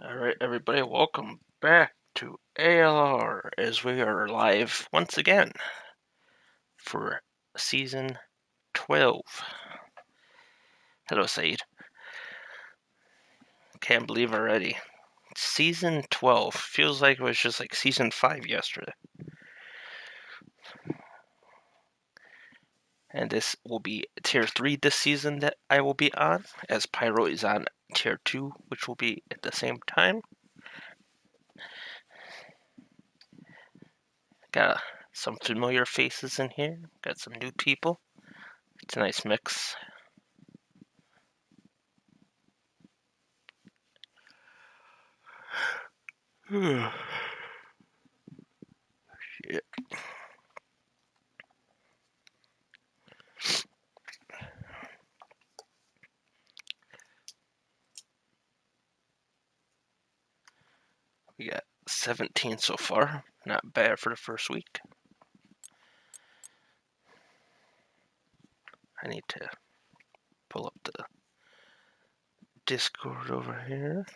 Alright, everybody, welcome back to ALR as we are live once again for season 12. Hello, Said. Can't believe already. Season 12 feels like it was just like season 5 yesterday. And this will be tier 3 this season that I will be on, as Pyro is on tier 2, which will be at the same time. Got some familiar faces in here, got some new people. It's a nice mix. Shit. We got 17 so far. Not bad for the first week. I need to pull up the Discord over here.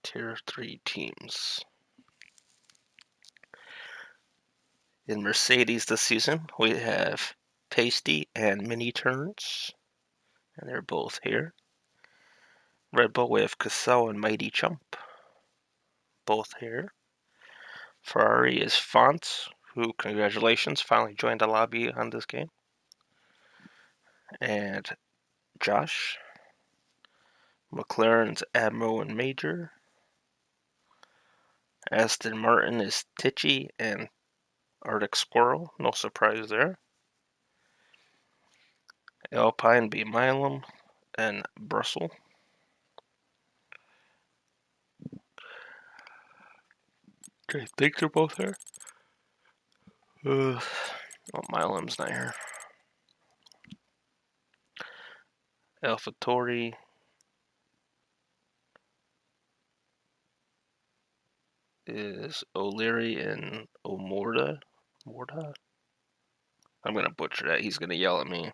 Tier 3 teams. In Mercedes this season, we have Tasty and Mini Turns, and they're both here. Red Bull, we have Cassell and Mighty Chump, both here. Ferrari is Fonts, who, congratulations, finally joined the lobby on this game. And Josh. McLaren's Admiral and Major. Aston Martin is Titchy and Arctic Squirrel, no surprise there. Alpine be Milam and Brussels. I think they're both there. Oh, Milam's not here. AlphaTauri is O'Leary and O'Morda. Morda? I'm gonna butcher that. He's gonna yell at me.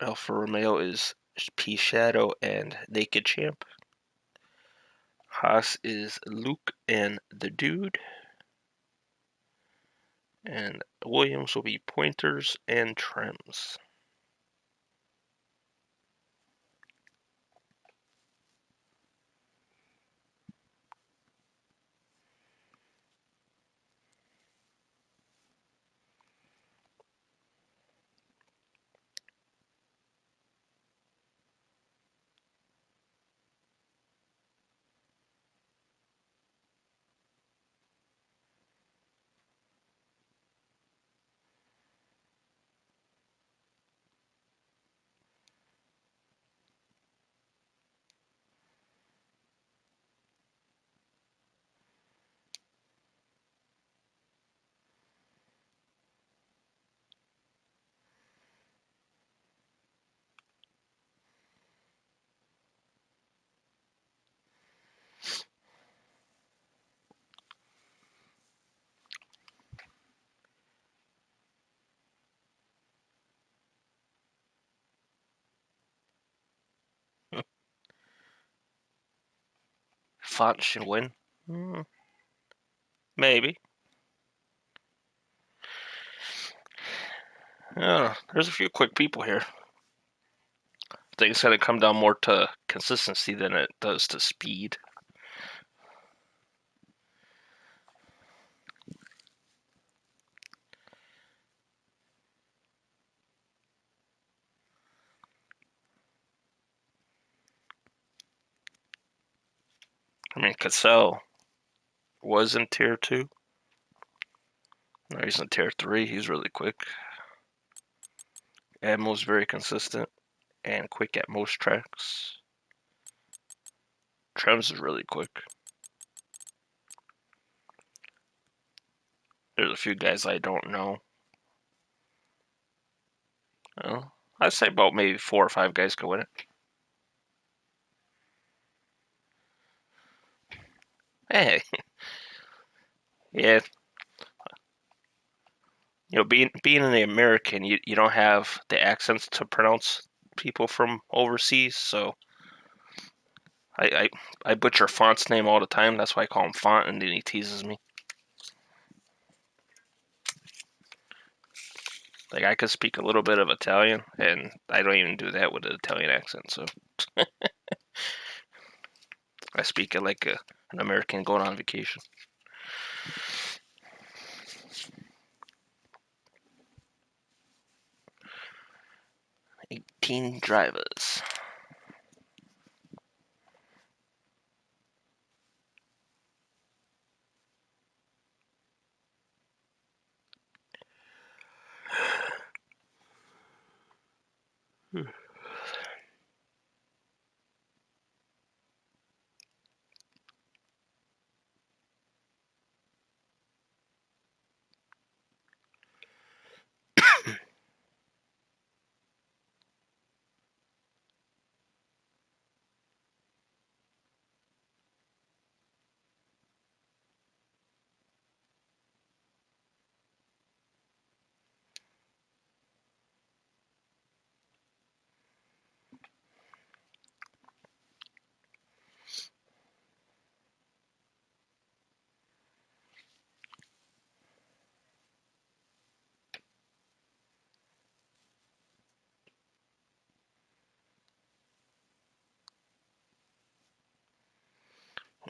Alfa Romeo is P Shadow and Naked Champ. Haas is Luke and the Dude. And Williams will be Pointers and Trims. Font should win. Maybe. There's a few quick people here. I think it's going to come down more to consistency than it does to speed. I mean, Cassell was in tier 2. Now he's in tier 3. He's really quick. Admiral's very consistent and quick at most tracks. Trems is really quick. There's a few guys I don't know. I'd say about maybe 4 or 5 guys could win it. Hey, yeah, being an American, you don't have the accents to pronounce people from overseas, so I, I I butcher Font's name all the time. That's why I call him Font, and then he teases me. Like I could speak a little bit of Italian, and I don't even do that with an Italian accent. So I speak it like an American going on vacation. 18 drivers.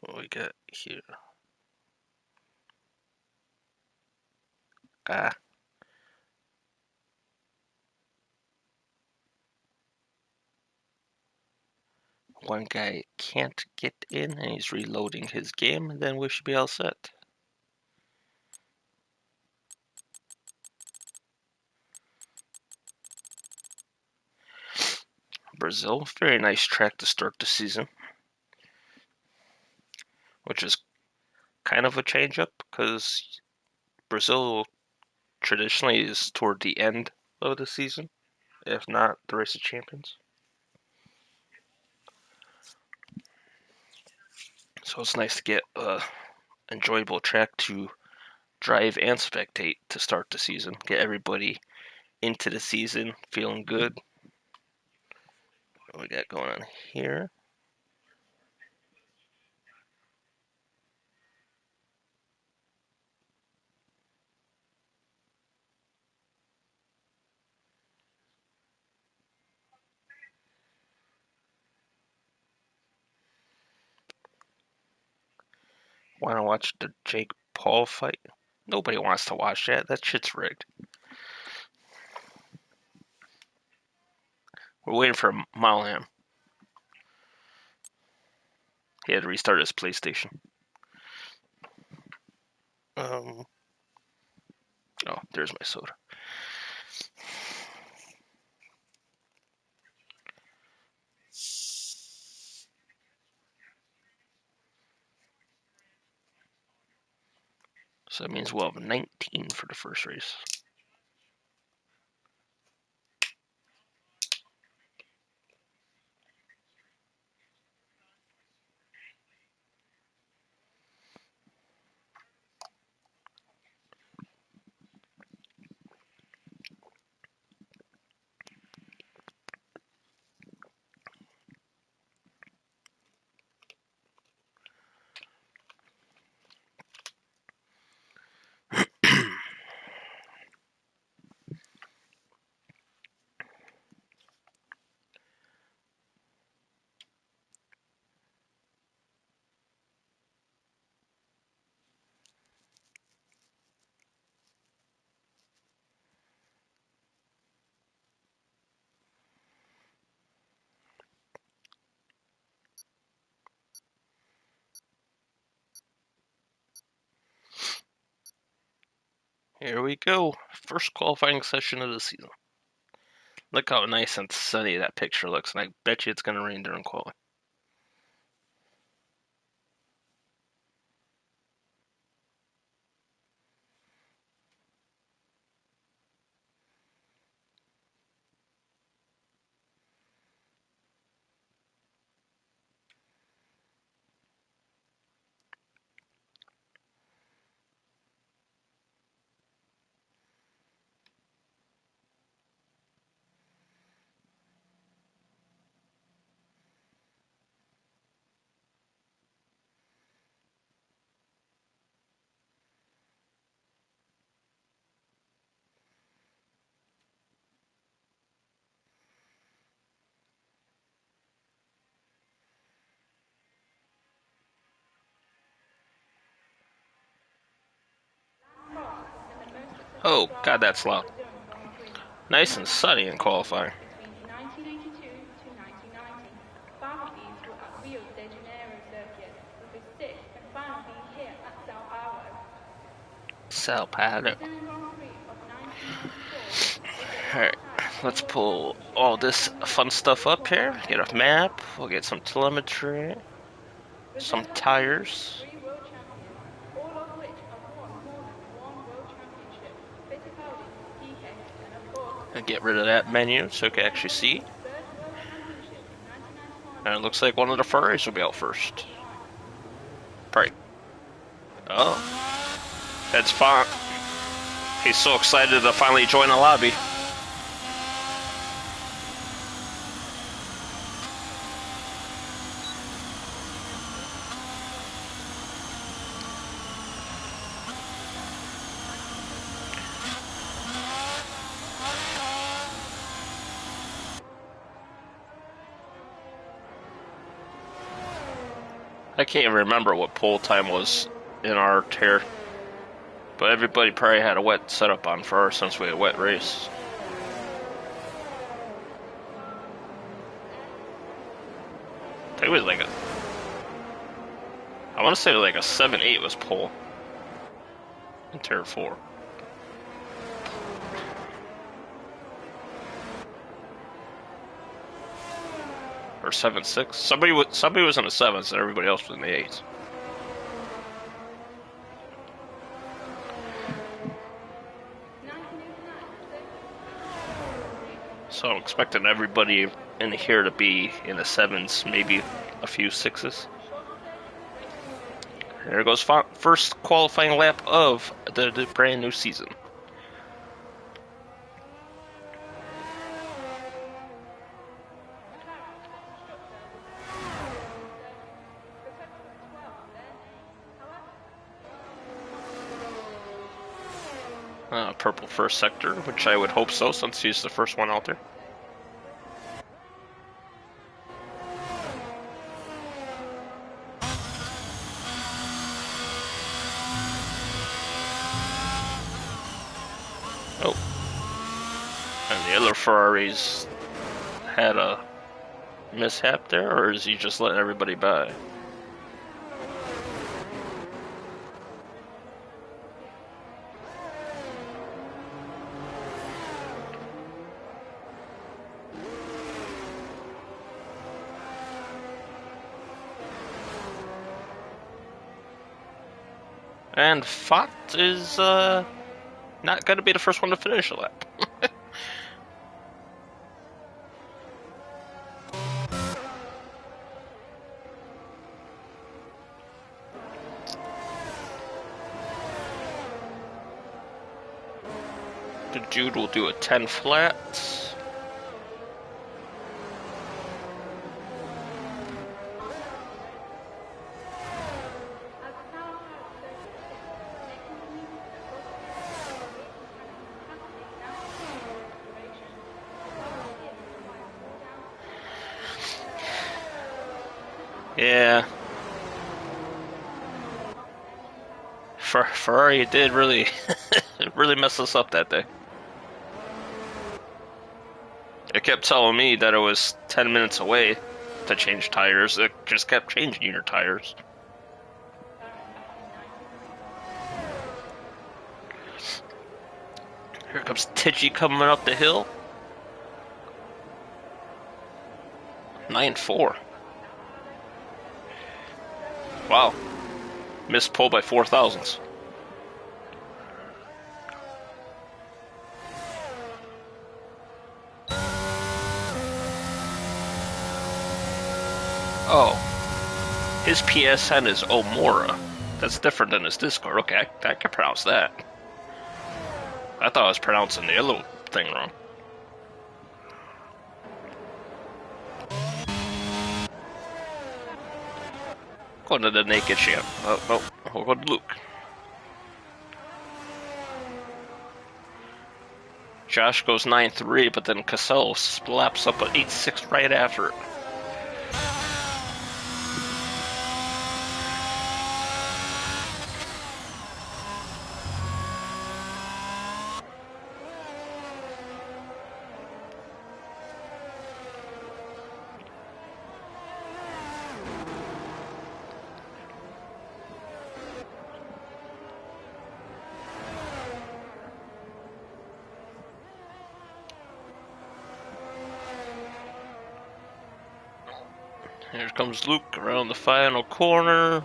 What we got here? Ah, one guy can't get in, and he's reloading his game, and then we should be all set. Brazil, very nice track to start the season, which is kind of a change up because Brazil traditionally is toward the end of the season, if not the race of champions. So it's nice to get a enjoyable track to drive and spectate to start the season. Get everybody into the season feeling good. What we got going on here? Want to watch the Jake Paul fight? Nobody wants to watch that. That shit's rigged. We're waiting for Malham. He had to restart his PlayStation. Um, oh, there's my soda. So that means we'll have 19 for the first race. Here we go. First qualifying session of the season. Look how nice and sunny that picture looks, and I bet you it's going to rain during qualifying. Oh, God, that's loud. Nice and sunny in qualifying. Between 1982 to 1990, 5 of these were at Rio de Janeiro circuit, with a 6th and final being here at Aero. Sao Paulo. Brazilian Grand Prix of 1994 was the last Alright, time a let's World pull Championship all event this was fun held stuff in up here. qualifying Get a conditions. map. We'll get some telemetry. Brazil Some has produced tires. 3 world champions, all of which have won more than one world championship: Fittipaldi, Piquet, and of course And get rid of Senna. that menu so we can Senna actually won see. his first world championship in 1991 And it looks with like one of the Piquet Ferraris will be out in first. '99. Right. Oh. That's fun. He's so excited to finally join the lobby. I can't even remember what pole time was in our tier. But everybody probably had a wet setup on for ours since we had a wet race. I think it was like a... I want to say like a 7-8 was pole. In tier 4. Or 7-6. Somebody was in the 7s and everybody else was in the 8s. So I'm expecting everybody in here to be in the 7s, maybe a few 6s. There goes first qualifying lap of the brand new season. Purple first sector, which I would hope so since he's the first one out there. Oh. And the other Ferraris had a mishap there, or is he just letting everybody by? And Fott is not going to be the first one to finish a lap. The Jude will do a 10 flat. Yeah. Ferrari did really, really mess us up that day. It kept telling me that it was 10 minutes away to change tires. It just kept changing your tires. Here comes Tichy coming up the hill. 9-4. Wow. Missed pole by 4 thousandths. Oh. His PSN is Omora. That's different than his Discord. Okay, I can pronounce that. I thought I was pronouncing the other thing wrong. Going to the naked champ. Oh, no. We'll go to Luke. Josh goes 9-3, but then Cassell slaps up an 8-6 right after it. Here comes Luke around the final corner.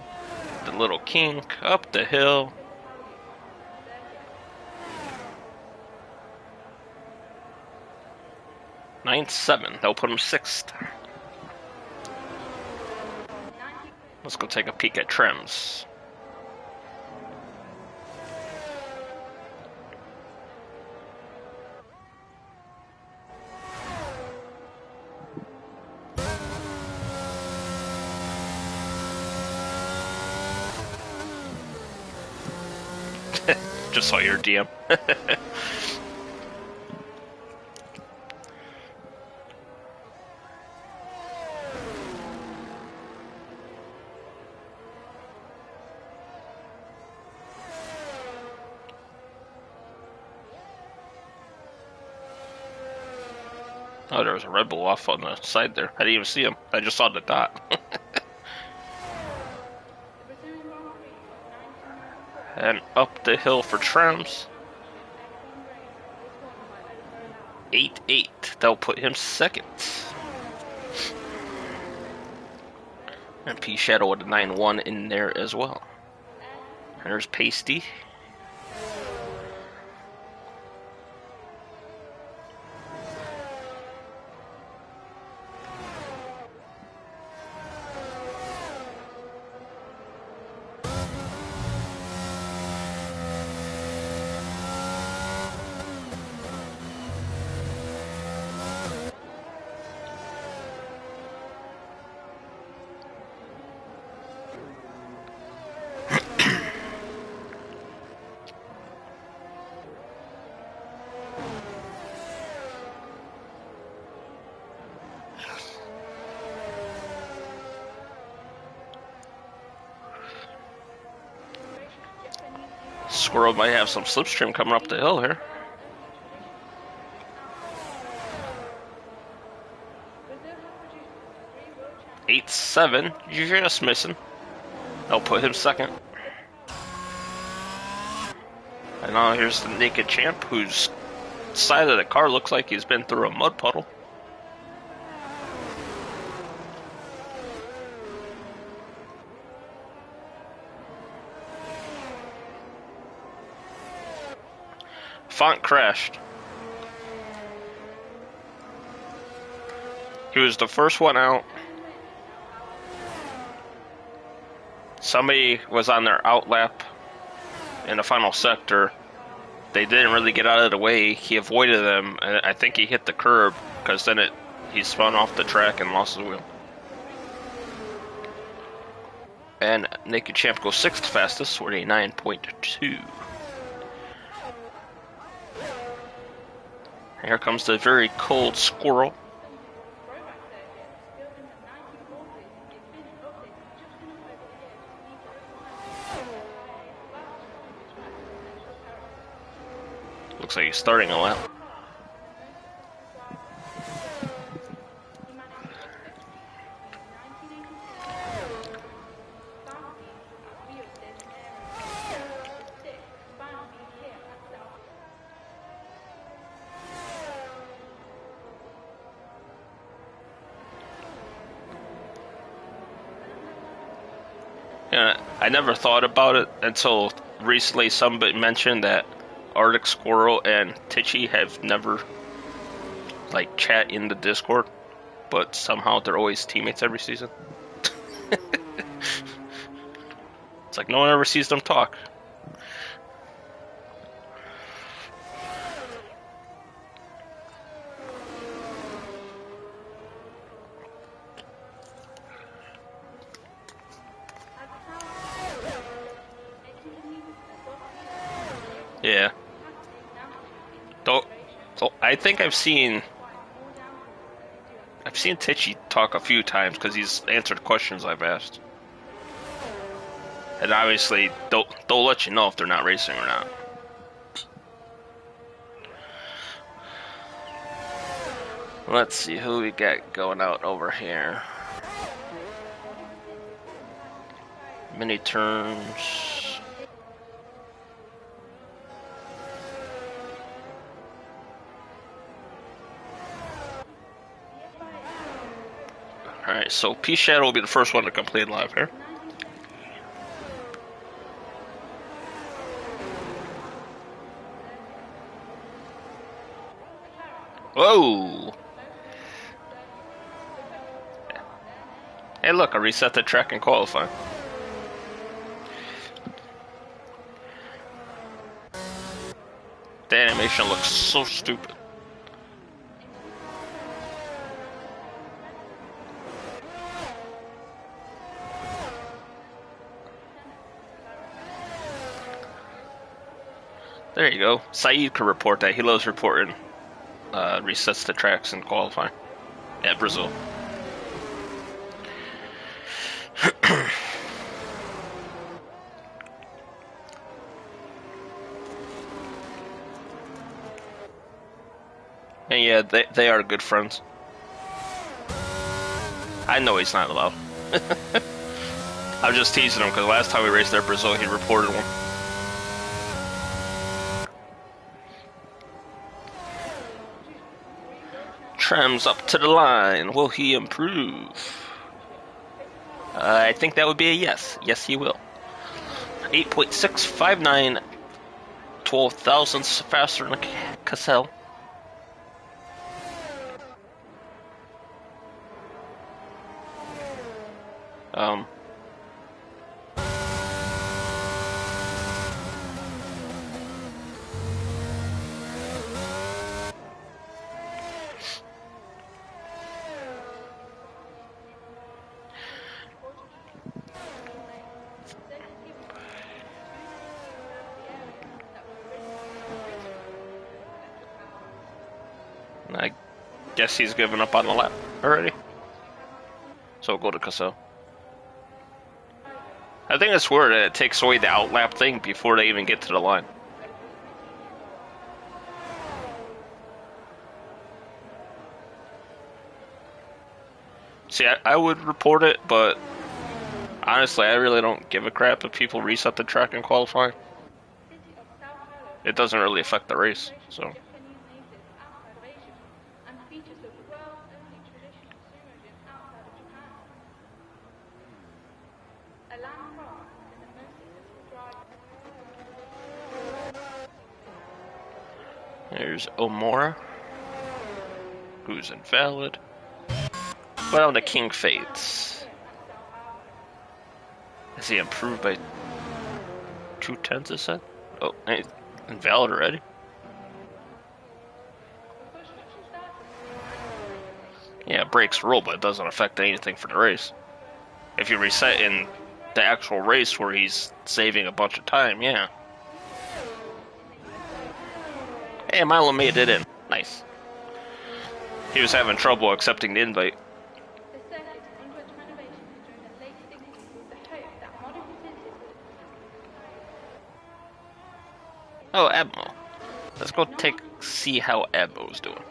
The little kink up the hill. 9-7. They'll put him 6th. Let's go take a peek at trims. Just saw your DM. Oh, there was a Red Bull off on the side there. I didn't even see him. I just saw the dot. And up the hill for trims. 8-8. They'll put him 2nd. And P Shadow with a 9-1 in there as well. And there's Pasty. Squirrel might have some slipstream coming up the hill here. 8-7, you're just missing. They'll put him 2nd. And now here's the Naked Champ, whose side of the car looks like he's been through a mud puddle. Font crashed. He was the first one out. Somebody was on their out lap in the final sector. They didn't really get out of the way. He avoided them, and I think he hit the curb because then he spun off the track and lost his wheel. And Naked Champ goes 6th fastest with a 9.2. Here comes the very cold Squirrel. Looks like he's starting a lap. Yeah, I never thought about it until recently. Somebody mentioned that Arctic Squirrel and Titchy have never like chat in the Discord, but somehow they're always teammates every season. It's like no one ever sees them talk. Yeah. So I think I've seen Titchy talk a few times because he's answered questions I've asked. And obviously, they'll let you know if they're not racing or not. Let's see who we got going out over here. Mini turns. Alright, Alright, so P-Shadow will be the first one to complete live here. 90 seconds. Whoa! Hey look, I reset the track and qualify. The animation looks so stupid. There you go. Saeed could report that. He loves reporting resets the tracks and qualifying. Yeah, Brazil. And yeah, they are good friends. I know he's not allowed. I'm just teasing him because last time we raced there, Brazil, he reported one. Trem's up to the line. Will he improve? I think that would be a yes. Yes, he will. 8.659, 12 thousandths faster than Cassell. I guess he's given up on the lap already. So we'll go to Cassell. I think it's weird that it takes away the outlap thing before they even get to the line. See, I would report it, but honestly, I really don't give a crap if people reset the track and qualify. It doesn't really affect the race, so. There's Omora, who's invalid. Well, the King fades. Is he improved by 2/10, is that? Oh, hey, invalid already? Yeah, brakes rule, but it doesn't affect anything for the race. If you reset in the actual race where he's saving a bunch of time, yeah. Hey, Milo made it in. Nice. He was having trouble accepting the invite. Oh, Admo. Let's go see how Admo's doing.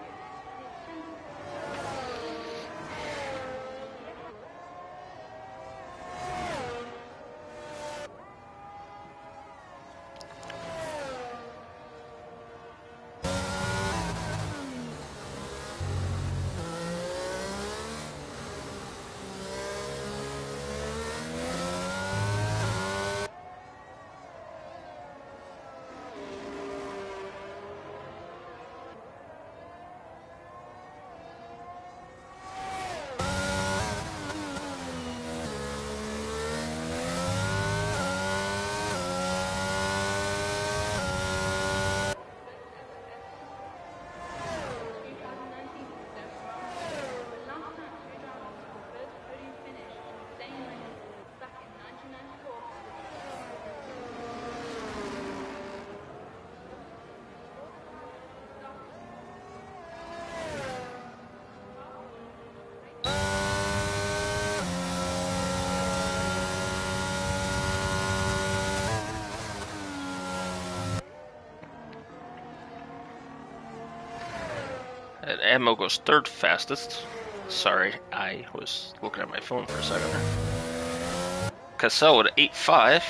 And Admo goes third fastest. Sorry, I was looking at my phone for a second there. Cassell at 8.5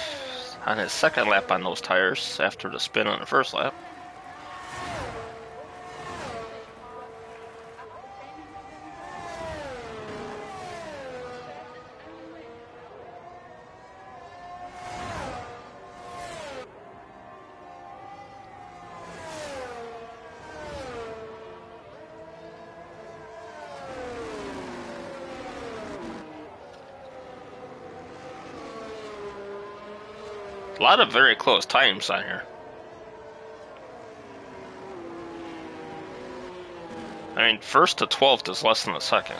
on his second lap on those tires after the spin on the first lap. A lot of very close times on here. I mean, first to 12th is less than a second.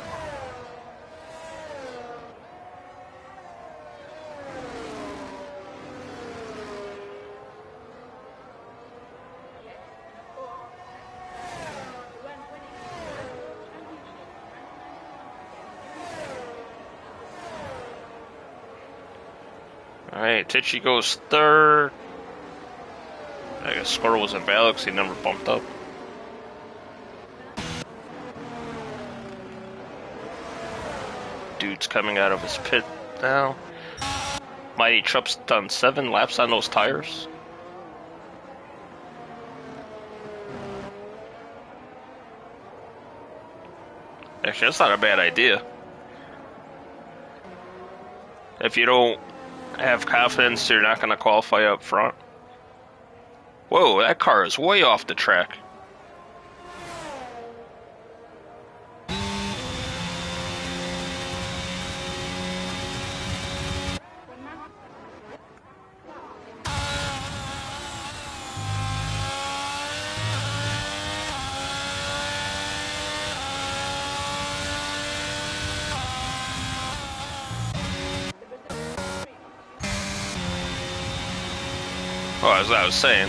Alright, Tichy goes third. I guess score wasn't valid because he never bumped up. Dude's coming out of his pit now. Mighty Trup's done 7 laps on those tires. Actually, that's not a bad idea. If you don't have confidence, you're not going to qualify up front. Whoa, that car is way off the track. Oh, as I was saying,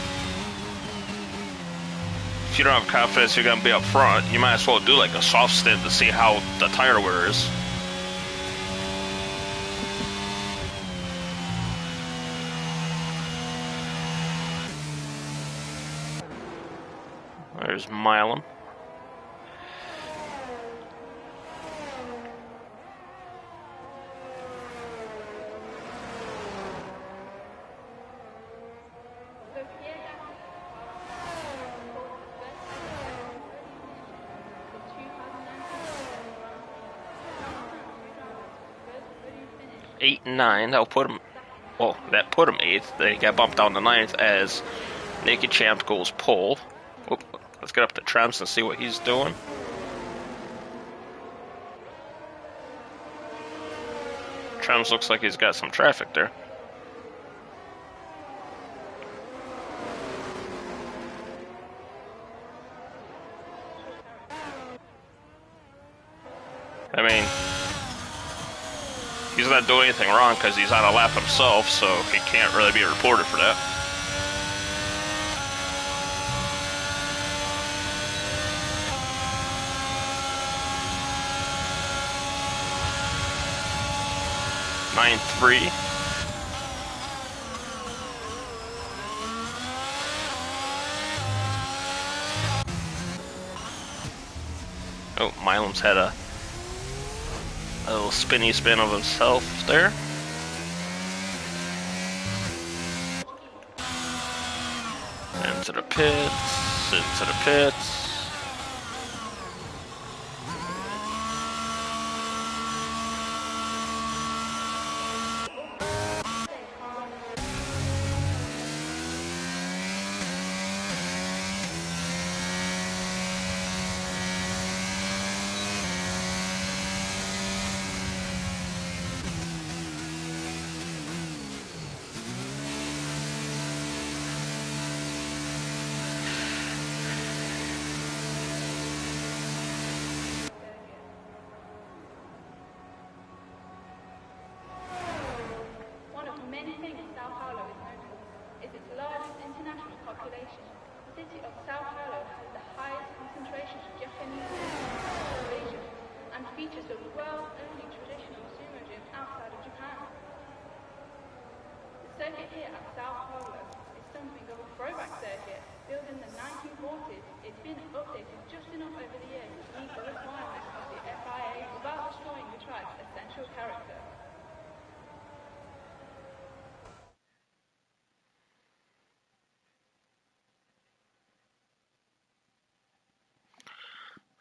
if you don't have confidence you're going to be up front, you might as well do like a soft stint to see how the tire wear is. There's Milam. Eight and 9. That'll put him. Well, that put him 8th. Then he got bumped down to 9th as Naked Champ goes pole. Oop, let's get up to Trems and see what he's doing. Trems looks like he's got some traffic there. I mean, he's not doing anything wrong because he's on a lap himself, so he can't really be reported for that. Nine three. Oh, Milam's had a little spinny spin of himself there. Into the pits, into the pits.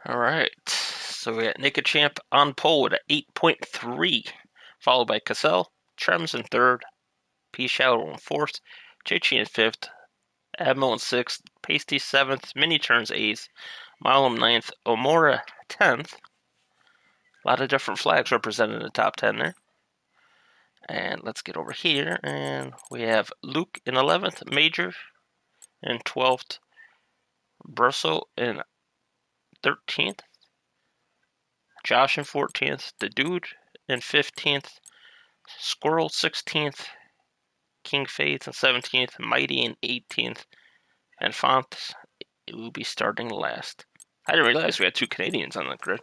Alright, so we got Naked Champ on pole with an 8.3, followed by Cassell, Trems in 3rd, P Shallow in 4th, JG in 5th, Admiral in 6th, Pasty 7th, Mini Turns 8th, Milam 9th, Omora 10th. A lot of different flags represented in the top 10 there. And let's get over here, and we have Luke in 11th, Major in 12th, Brussel in 13th, Josh in 14th, the Dude in 15th, Squirrel 16th, King Faith in 17th, Mighty in 18th, and Font will be starting last. I didn't realize we had 2 Canadians on the grid.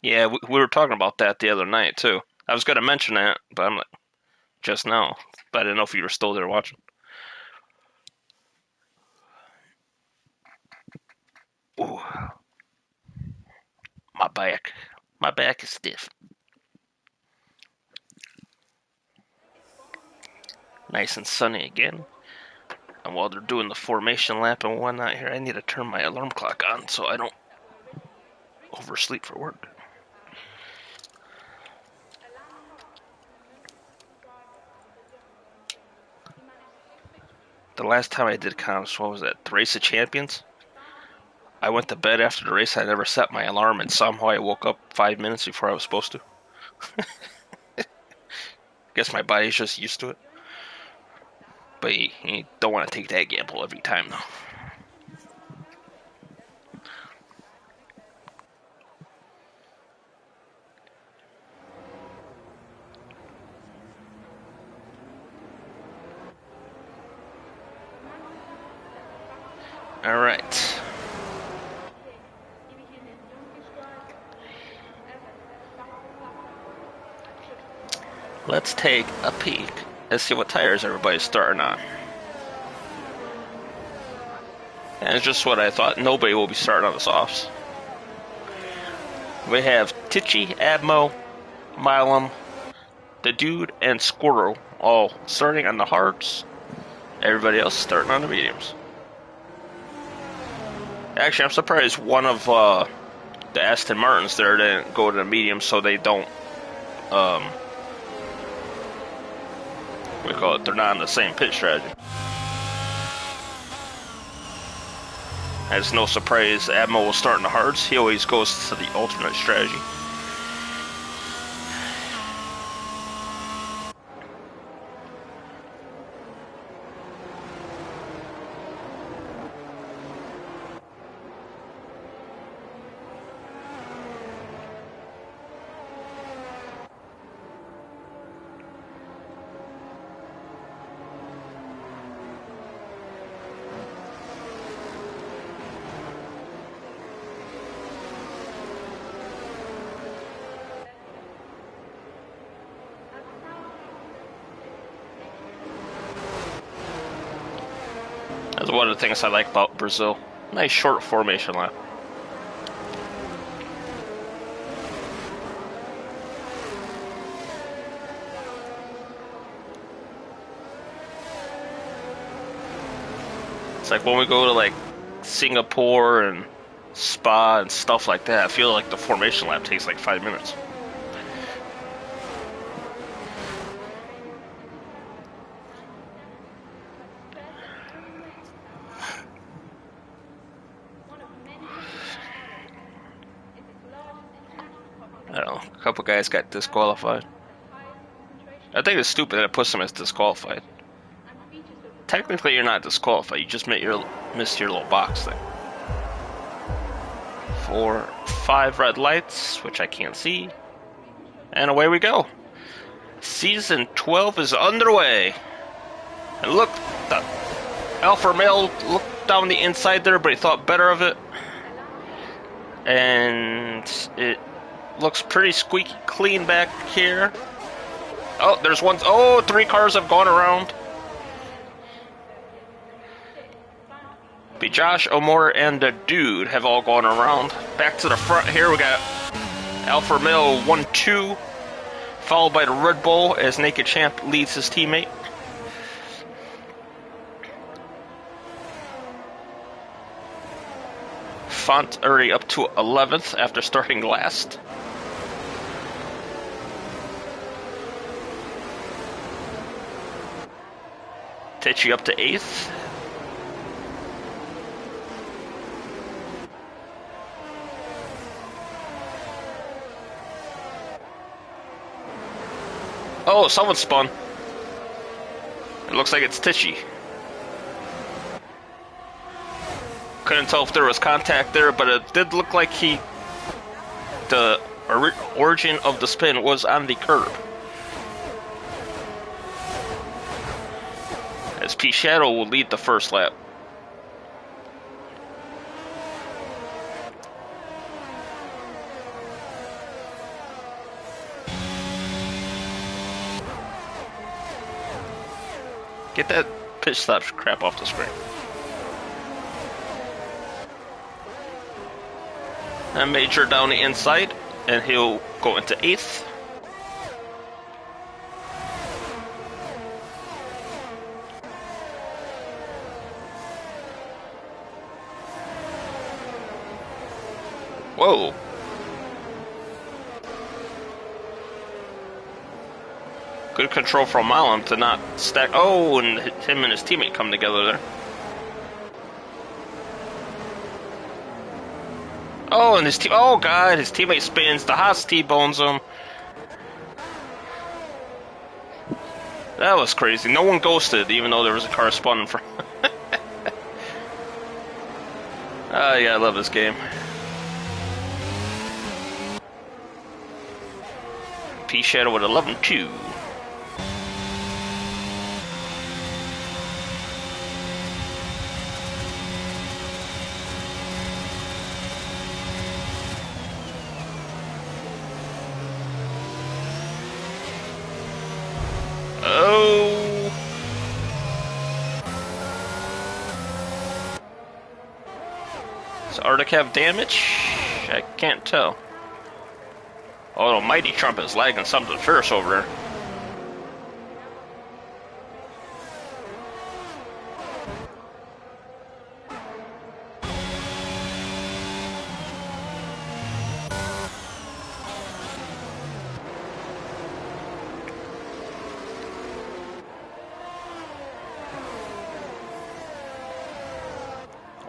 Yeah, we were talking about that the other night, too. I was going to mention that, but I'm like, just now. But I didn't know if you were still there watching. Ooh, my back. My back is stiff. Nice and sunny again. And while they're doing the formation lap and whatnot here, I need to turn my alarm clock on so I don't oversleep for work. The last time I did comps, what was that? The Race of Champions? I went to bed after the race. I never set my alarm, and somehow I woke up 5 minutes before I was supposed to. Guess my body's just used to it. But you don't want to take that gamble every time, though. All right. Let's take a peek and see what tires everybody's starting on. And it's just what I thought. Nobody will be starting on the softs. We have Tichy, Admo, Milam, the Dude, and Squirrel all starting on the hards. Everybody else starting on the mediums. Actually, I'm surprised one of the Aston Martins there didn't go to the mediums so they don't, what do you call it? They're not on the same pit strategy. It's no surprise Admo will start in the hards. He always goes to the alternate strategy. That's one of the things I like about Brazil. Nice short formation lap. It's like when we go to like Singapore and Spa and stuff like that, I feel like the formation lap takes like 5 minutes. I don't know. A couple guys got disqualified. I think it's stupid that it puts them as disqualified. Technically, you're not disqualified. You just missed your little box thing. 4, 5 red lights, which I can't see. And away we go. Season 12 is underway. And look, the Alfa Romeo looked down the inside there, but he thought better of it. And it looks pretty squeaky clean back here. Oh, there's one. Oh, 3 cars have gone around. Be Josh, Omor, and the Dude have all gone around. Back to the front here, we got Alfa Romeo 1-2, followed by the Red Bull as Naked Champ leads his teammate. Font already up to 11th after starting last. Tichy up to 8th. Oh, someone spun. It looks like it's Tishy. Couldn't tell if there was contact there, but it did look like the origin of the spin was on the curb. As P Shadow will lead the first lap. Get that pitch stop crap off the screen. And Major down the inside, and he'll go into 8th. Whoa. Good control from Malum to not stack. Oh, and him and his teammate come together there. Oh, and his team. Oh God, his teammate spins. The Haas T-bones him. That was crazy. No one ghosted, even though there was a car spun in front. Yeah, I love this game. P Shadow with 11-2. Oh. Does Arctic have damage? I can't tell. Oh, the Mighty Trump is lagging something fierce over there.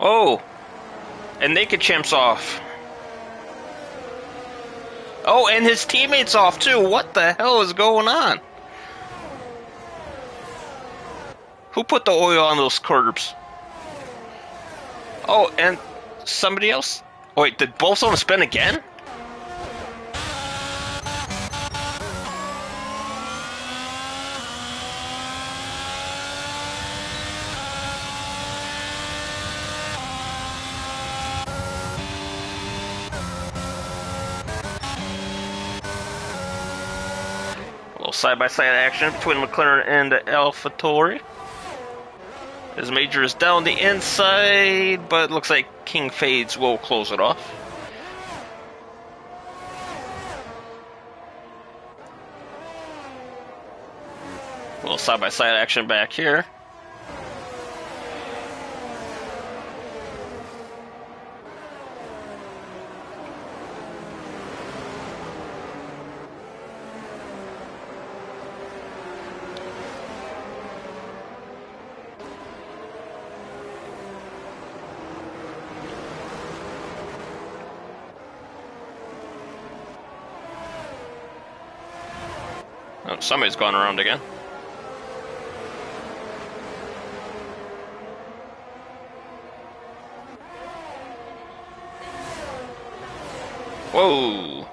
Oh! And Naked Champ's off. Oh, and his teammate's off too. What the hell is going on? Who put the oil on those curbs? Oh, and somebody else? Oh, wait, did both of them spin again? A little side-by-side action between McLaren and AlphaTauri. His Major is down the inside, but it looks like King Fades will close it off. A little side-by-side action back here. Oh, somebody's gone around again. Whoa!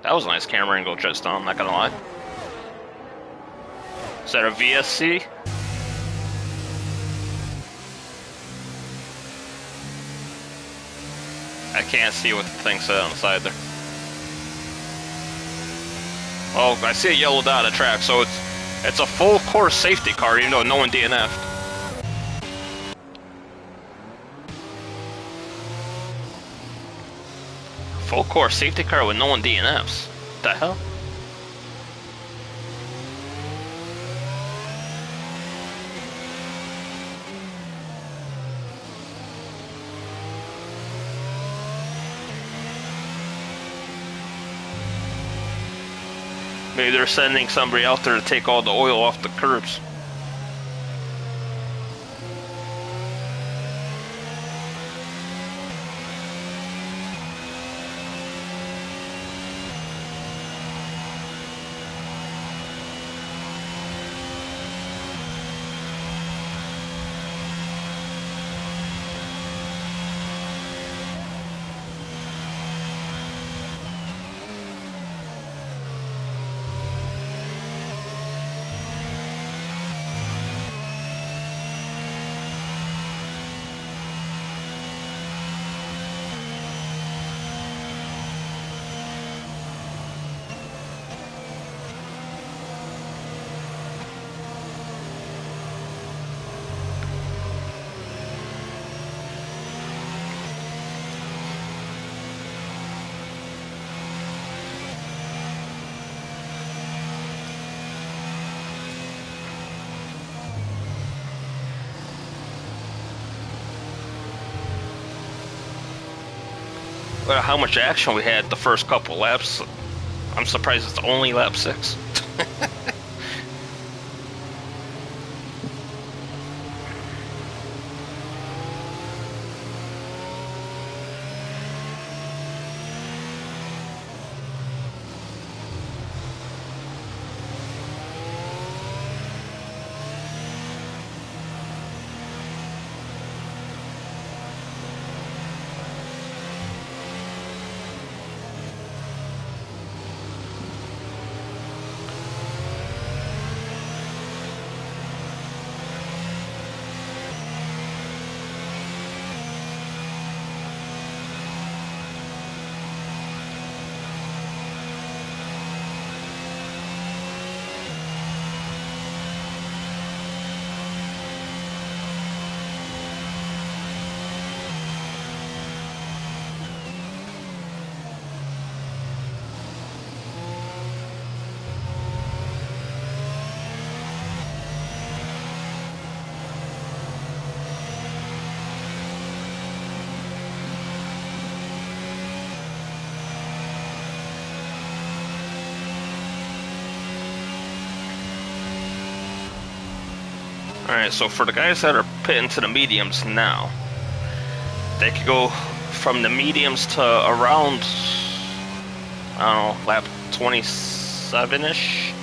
That was a nice camera angle just now, I'm not gonna lie. Is that a VSC? I can't see what the thing said on the side there. Oh, I see a yellow dot at the track, so it's a full course safety car, even though no one DNF'd. Full course safety car with no one DNFs. What the hell? Maybe they're sending somebody out there to take all the oil off the curbs. how much action we had the first couple laps. I'm surprised it's only lap 6. Alright, so for the guys that are pitting to the mediums now, they could go from the mediums to around, I don't know, lap 27-ish,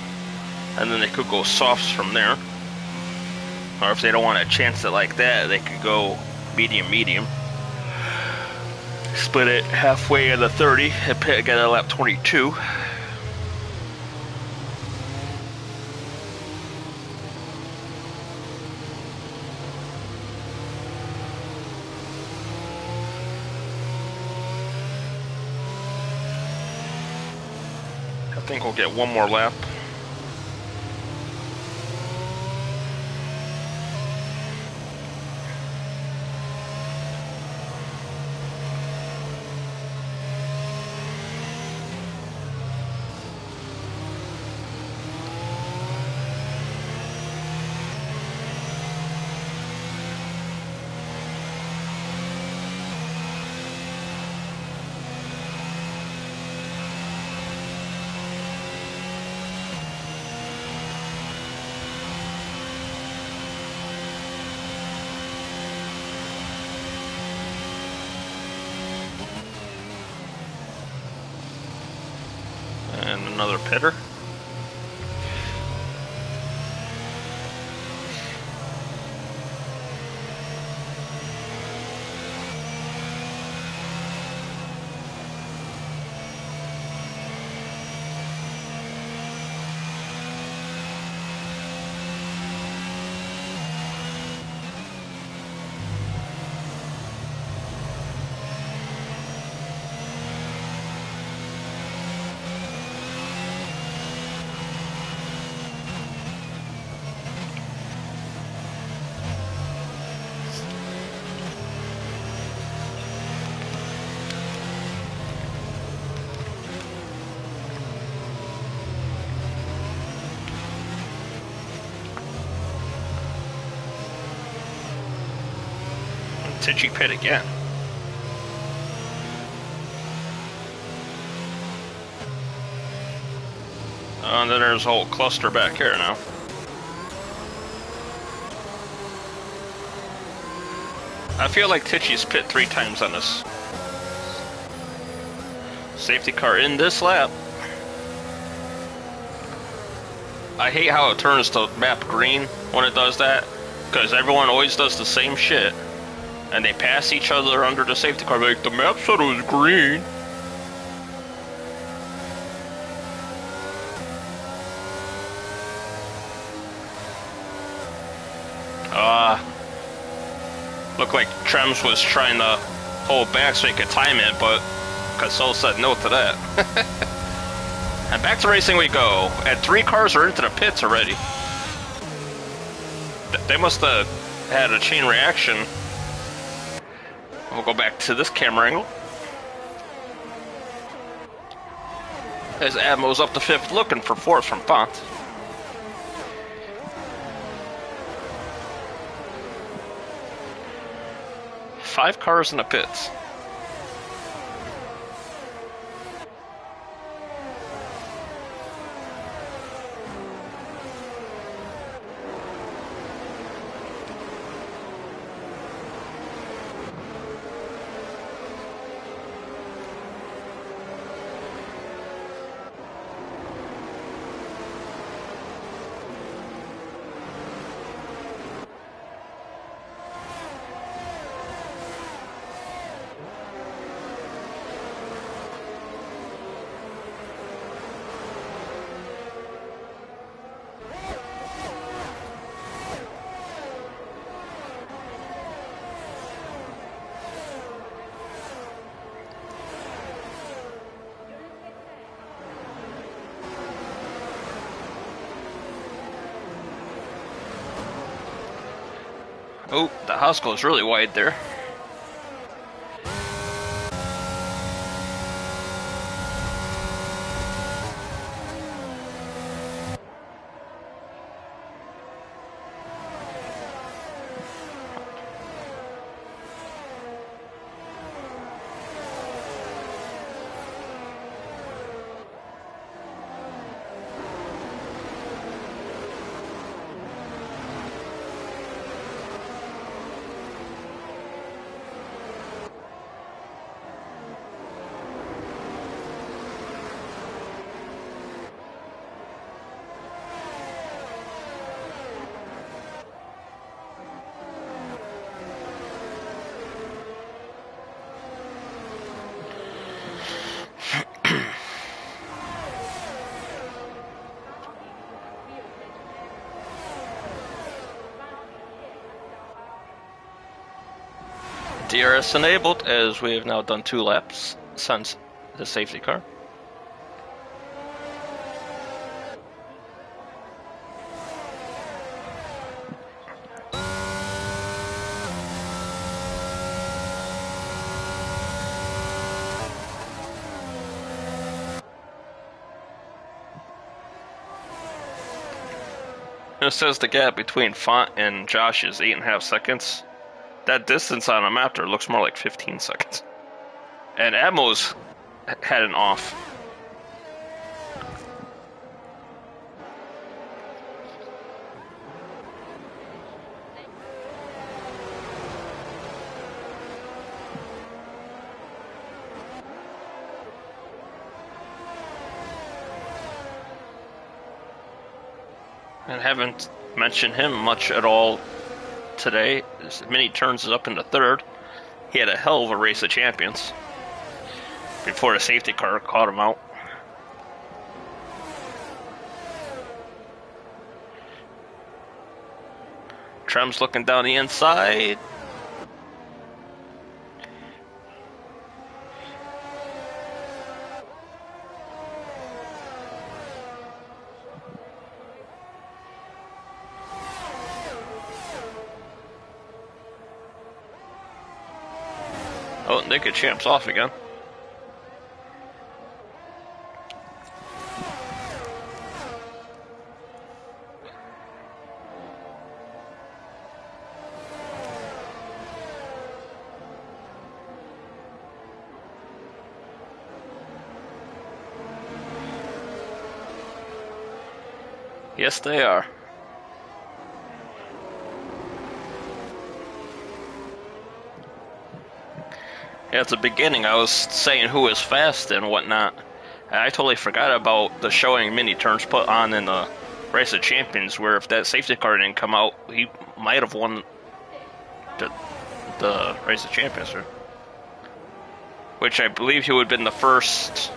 and then they could go softs from there. Or if they don't want to chance it like that, they could go medium. Split it halfway in the 30 and pit again at lap 22. I think we'll get one more lap. And another pitter. Titchy pit again. And then there's a whole cluster back here now. I feel like Titchy's pit 3 times on this. Safety car in this lap. I hate how it turns the map green when it does that, because everyone always does the same shit. And they pass each other under the safety car, like, the map said it was green. Looked like Trems was trying to hold back so he could time it, but Cassell said no to that. And back to racing we go. And 3 cars are into the pits already. They must have had a chain reaction. We'll go back to this camera angle. As Admo's up to 5th, looking for 4th from Font. Five cars in the pits. Oh, the house goes really wide there. Parties were at Rio de Janeiro circuit. Fans being hit at South Africa. DRS enabled, as we have now done 2 laps since the safety car. It says the gap between Font and Josh is 8.5 seconds. That distance on a map there looks more like 15 seconds. And Atmos had an off. And haven't mentioned him much at all today. As many turns up into third. He had a hell of a race of champions before the safety car caught him out. Trem's looking down the inside. Oh, Naked Champ's off again. Yes, they are. Yeah, at the beginning, I was saying who was fast and whatnot. And I totally forgot about the showing mini turns put on in the Race of Champions, where if that safety car didn't come out, he might have won the Race of Champions, right? Which I believe he would have been the first.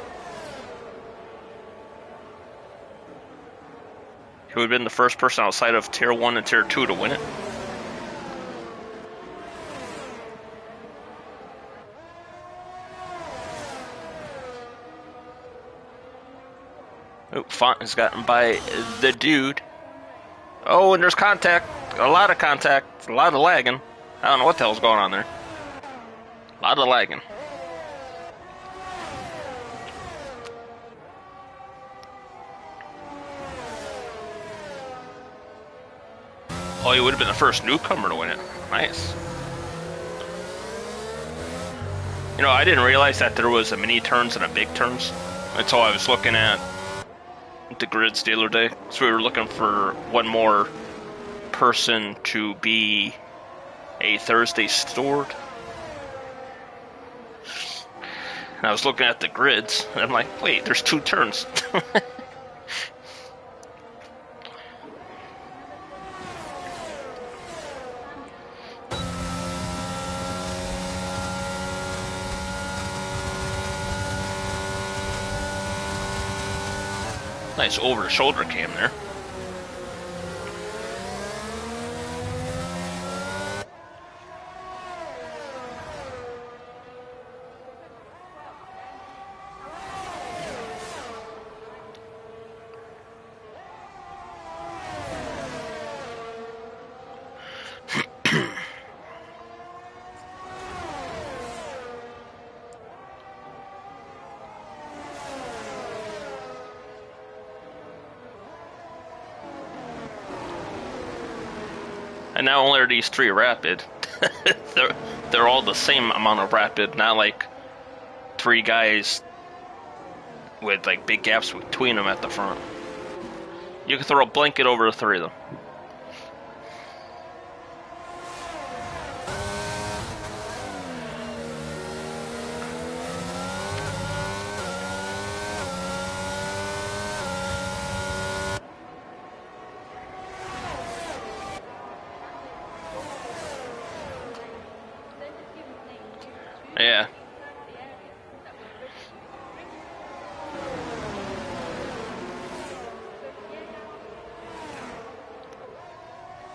He would have been the first person outside of Tier 1 and Tier 2 to win it. Oh, Font has gotten by the dude. Oh, and there's contact. A lot of contact. A lot of lagging. I don't know what the hell's going on there. A lot of lagging. Oh, he would have been the first newcomer to win it. Nice. You know, I didn't realize that there was a mini turns and a big turns until I was looking at the grids the other day. So we were looking for one more person to be a Thursday stored. And I was looking at the grids, and I'm like, wait, there's 2 turns. Nice over-the-shoulder cam there. And not only are these three rapid, they're all the same amount of rapid, not like three guys with like big gaps between them at the front. You can throw a blanket over the three of them. Yeah.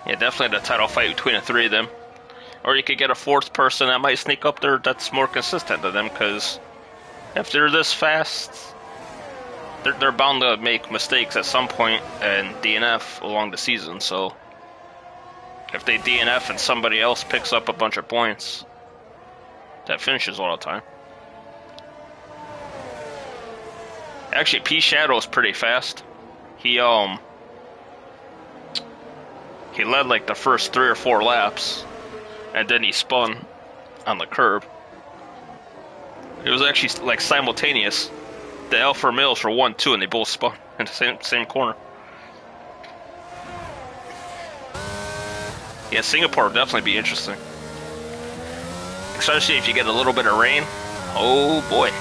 Yeah, definitely the title fight between the three of them. Or you could get a fourth person that might sneak up there that's more consistent to them, because if they're this fast, they're bound to make mistakes at some point and DNF along the season, so if they DNF and somebody else picks up a bunch of points, that finishes all the time. Actually, P Shadow's pretty fast. He led like the first 3 or 4 laps, and then he spun on the curb. It was actually like simultaneous. The Alfa Romeos were 1-2, and they both spun in the same corner. Yeah, Singapore would definitely be interesting, especially if you get a little bit of rain. Oh boy!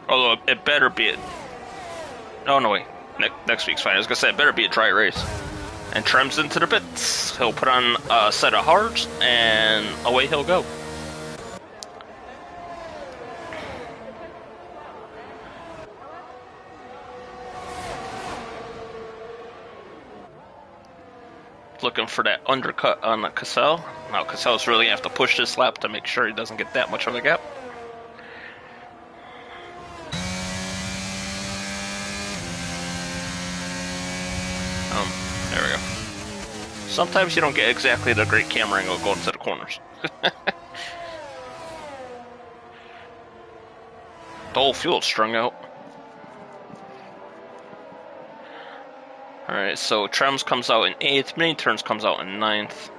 Although it better be it. Oh no, wait. Next week's fine. I was gonna say it better be a dry race. And Trem's into the pits. He'll put on a set of hards, and away he'll go. Looking for that undercut on Cassell. Now Cassell's really gonna have to push this lap to make sure he doesn't get that much of a gap. There we go. Sometimes you don't get exactly the great camera angle going to the corners. The whole field's strung out. Alright, so Trems comes out in 8th, Mini Turns comes out in 9th.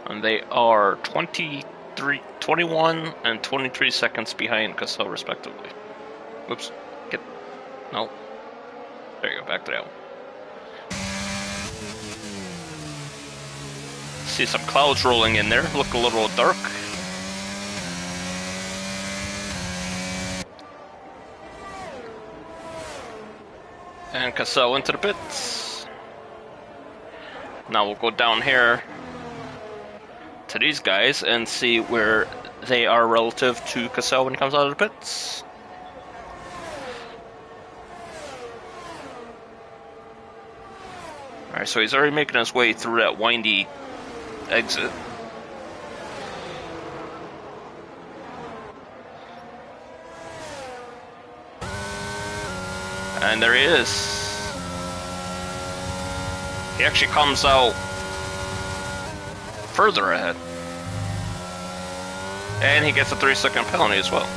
And they are 21 and 23 seconds behind Cassell, respectively. Whoops. No. There you go, back to that one. See some clouds rolling in there, look a little dark. And Cassell into the pits. Now we'll go down here to these guys and see where they are relative to Cassell when he comes out of the pits. Alright, so he's already making his way through that windy exit. And there he is. He actually comes out further ahead. And he gets a 3-second penalty as well.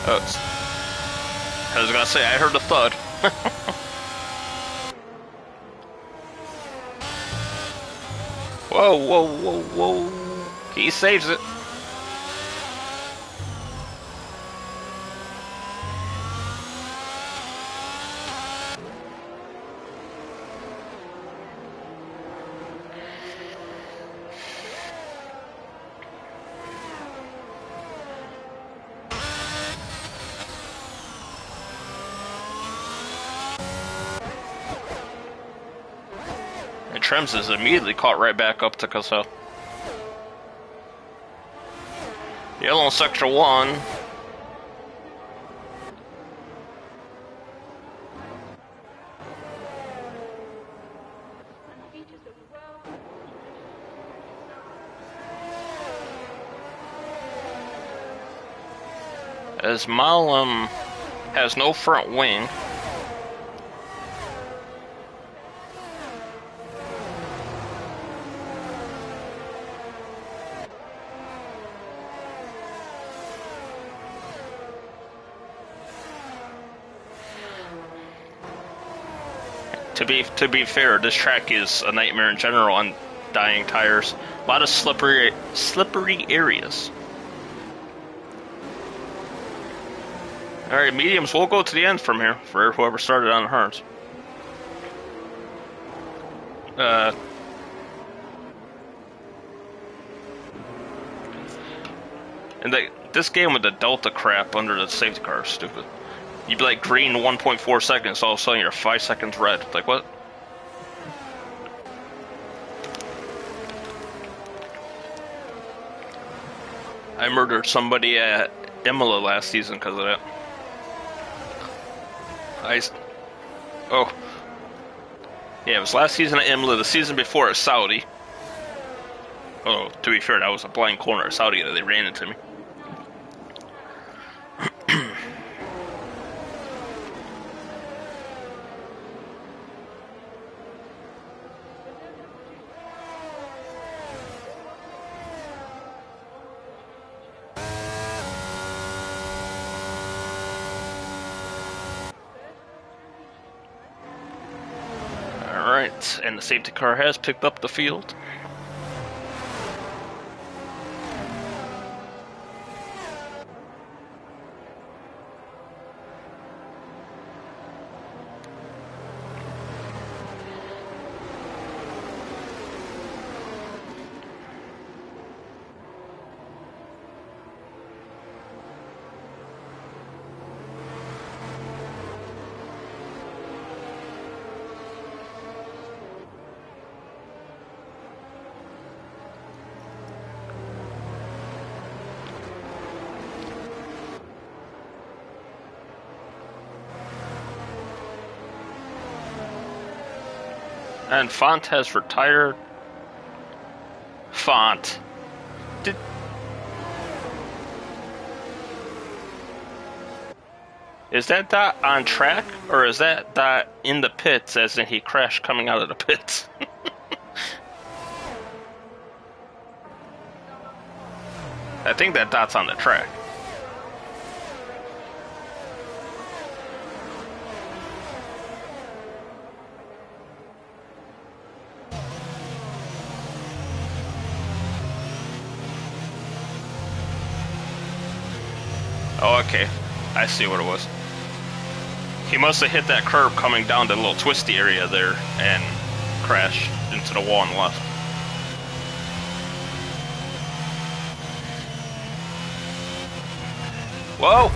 Oh, I was gonna say, I heard a thud. Whoa, whoa, whoa, whoa. He saves it. Trems is immediately caught right back up to Cassell. Yellow in sector 1. As Malum has no front wing. To be fair, this track is a nightmare in general on dying tires. A lot of slippery areas. All right, mediums. We'll go to the end from here for whoever started on the hards. And this game with the Delta crap under the safety car is stupid. You'd be like green 1.4 seconds, all of a sudden you're 5 seconds red. Like what? I murdered somebody at Imola last season because of that. Oh. Yeah, it was last season at Imola, the season before at Saudi. Oh, to be fair, that was a blind corner at Saudi that they ran into me. Alright, and the safety car has picked up the field. And Font has retired. Font. Is that Dot on track, or is that Dot in the pits as in he crashed coming out of the pits? I think that Dot's on the track. Oh, okay. I see what it was. He must have hit that curb coming down the little twisty area there and crashed into the wall on the left. Whoa!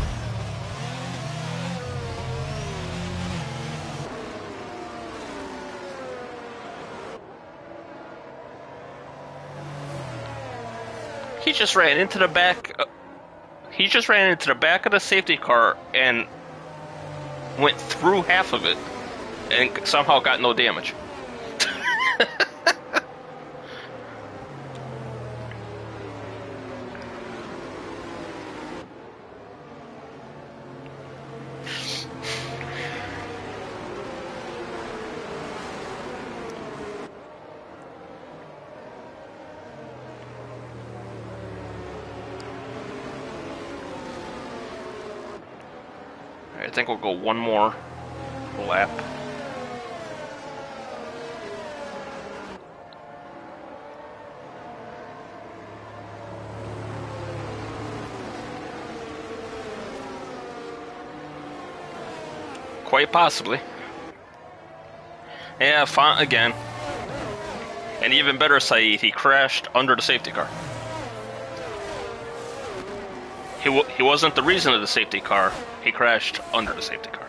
He just ran into the back. He just ran into the back of the safety car and went through half of it and somehow got no damage. I think we'll go one more lap. Quite possibly. Yeah, Font again. And even better, Saeed, he crashed under the safety car. He wasn't the reason of the safety car. He crashed under the safety car.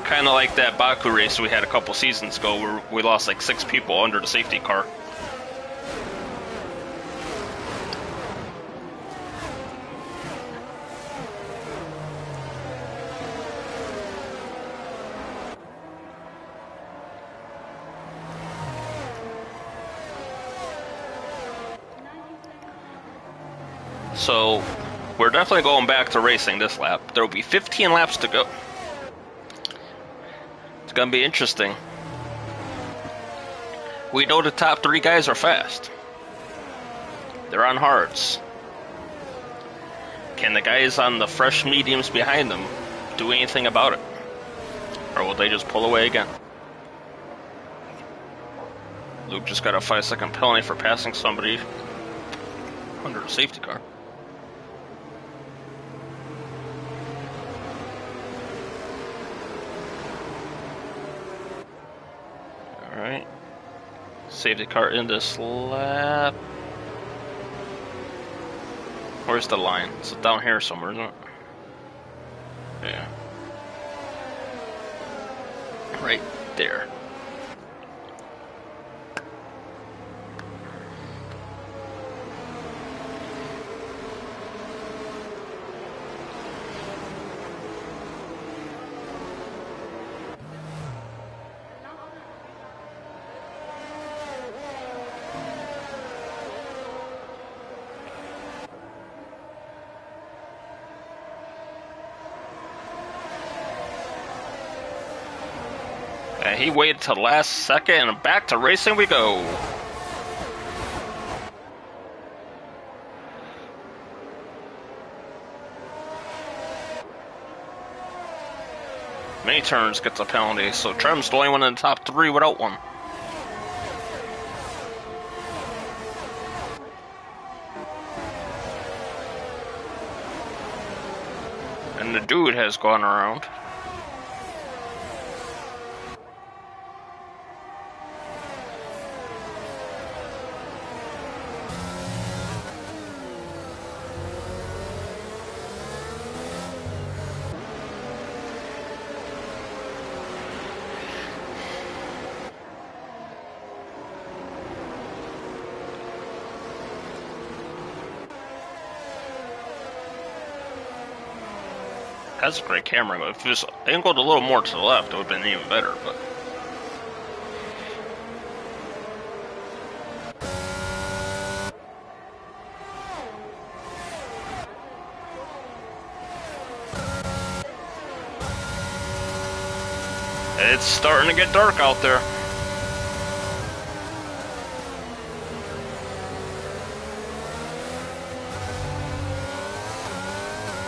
Kind of like that Baku race we had a couple seasons ago where we lost like 6 people under the safety car. So, we're definitely going back to racing this lap. There will be 15 laps to go. It's going to be interesting. We know the top 3 guys are fast. They're on hards. Can the guys on the fresh mediums behind them do anything about it? Or will they just pull away again? Luke just got a 5-second penalty for passing somebody under a safety car. Alright. Safety car in this lap. Where's the line? It's down here somewhere, isn't it? Yeah. Right there. And he waited till the last second, and back to racing we go. Many turns gets a penalty, so Trem's the only one in the top 3 without one. And the dude has gone around. That's a great camera, but if it was angled a little more to the left, it would have been even better, but... It's starting to get dark out there.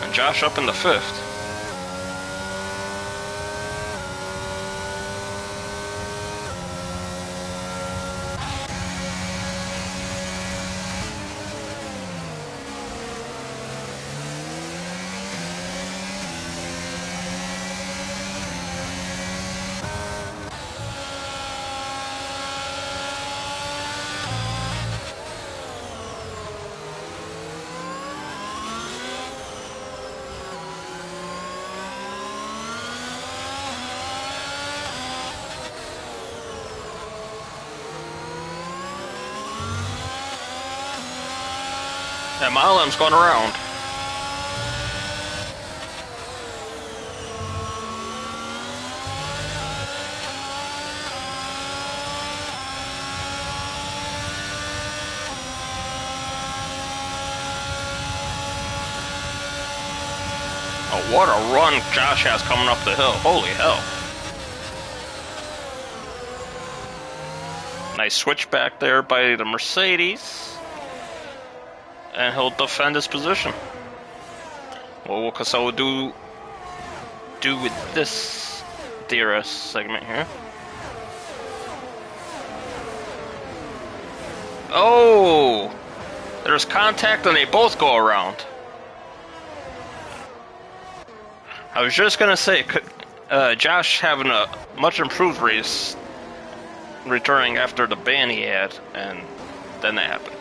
And Josh up in the 5th. And Milam's going around. Oh, what a run Josh has coming up the hill. Holy hell. Nice switch back there by the Mercedes. And he'll defend his position. What will Casello do with this DRS segment here? Oh! There's contact and they both go around. I was just gonna say, Josh having a much improved race, returning after the ban he had, and then that happened.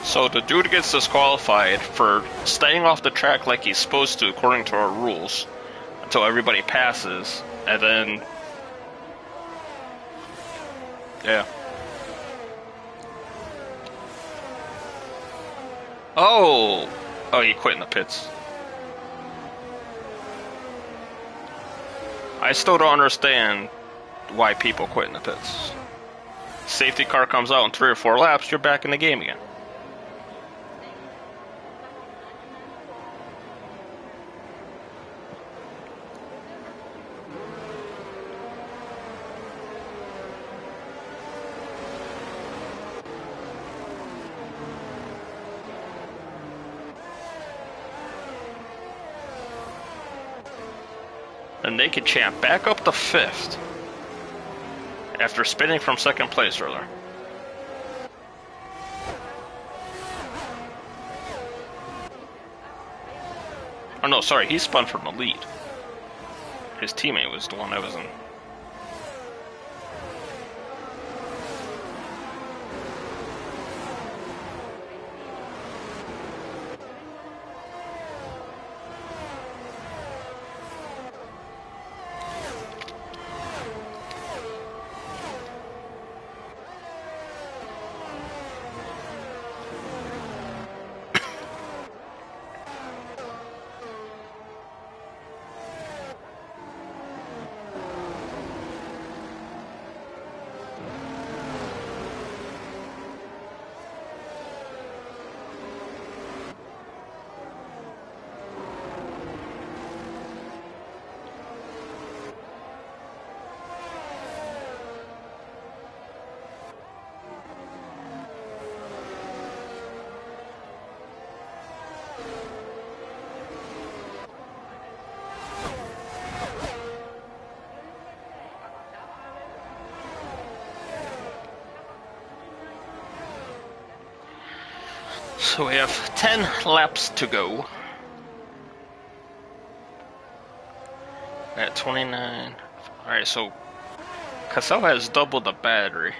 So the dude gets disqualified for staying off the track like he's supposed to according to our rules until everybody passes, and then... yeah. Oh! Oh, you quit in the pits. I still don't understand why people quit in the pits. Safety car comes out in 3 or 4 laps, you're back in the game again. The Naked Champ back up to 5th after spinning from 2nd place earlier. Oh no, sorry, he spun from the lead. His teammate was the one that was in. So we have 10 laps to go. At 29. Alright, so Cassell has double the battery.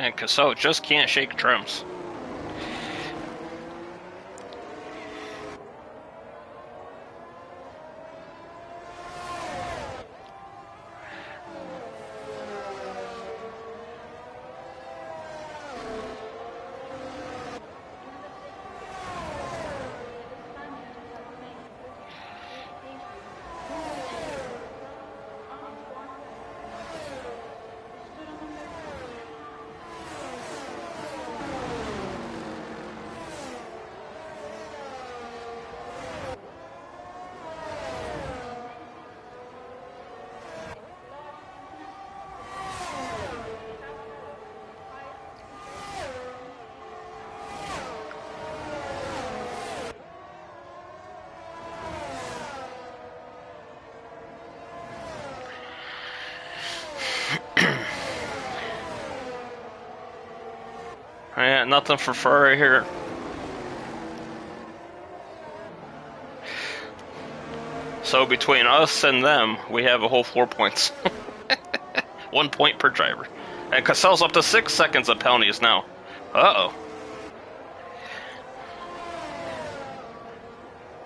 And Cassell just can't shake trims. Yeah, nothing for Ferrari here. So between us and them, we have a whole 4 points. 1 point per driver. And Cassell's up to 6 seconds of penalties now. Uh-oh.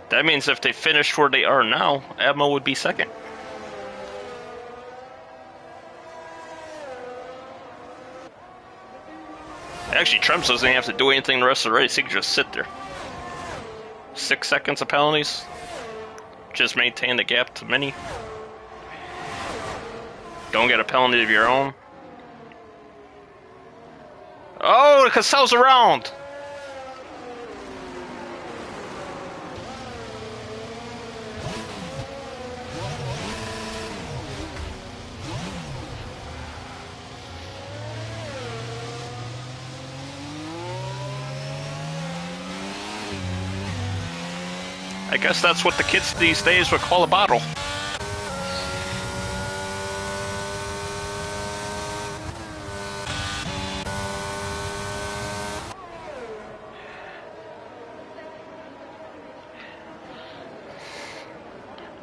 That means if they finish where they are now, Admo would be second. Actually, Trump doesn't have to do anything the rest of the race. He can just sit there. 6 seconds of penalties. Just maintain the gap to Mini. Don't get a penalty of your own. Oh, Cassell's around! I guess that's what the kids these days would call a bottle.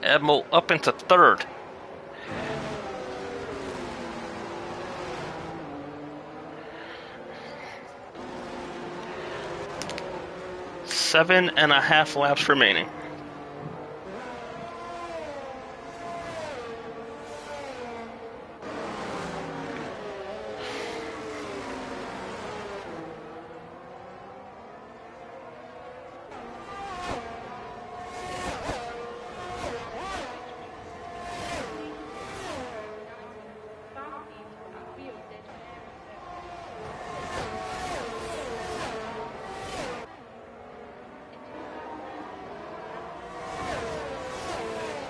Admiral up into third. Seven and a half laps remaining.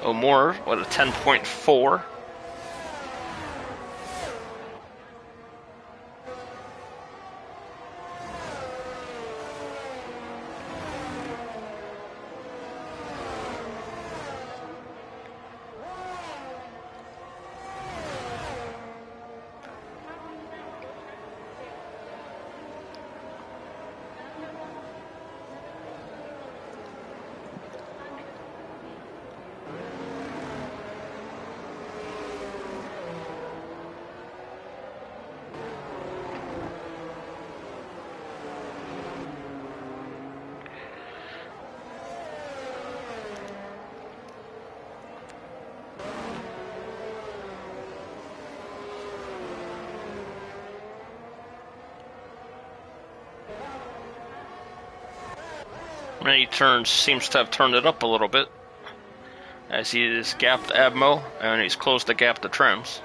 O'Moore, what, a 10.4? Many turns seems to have turned it up a little bit, as he has gapped Admo and he's closed the gap to Trims.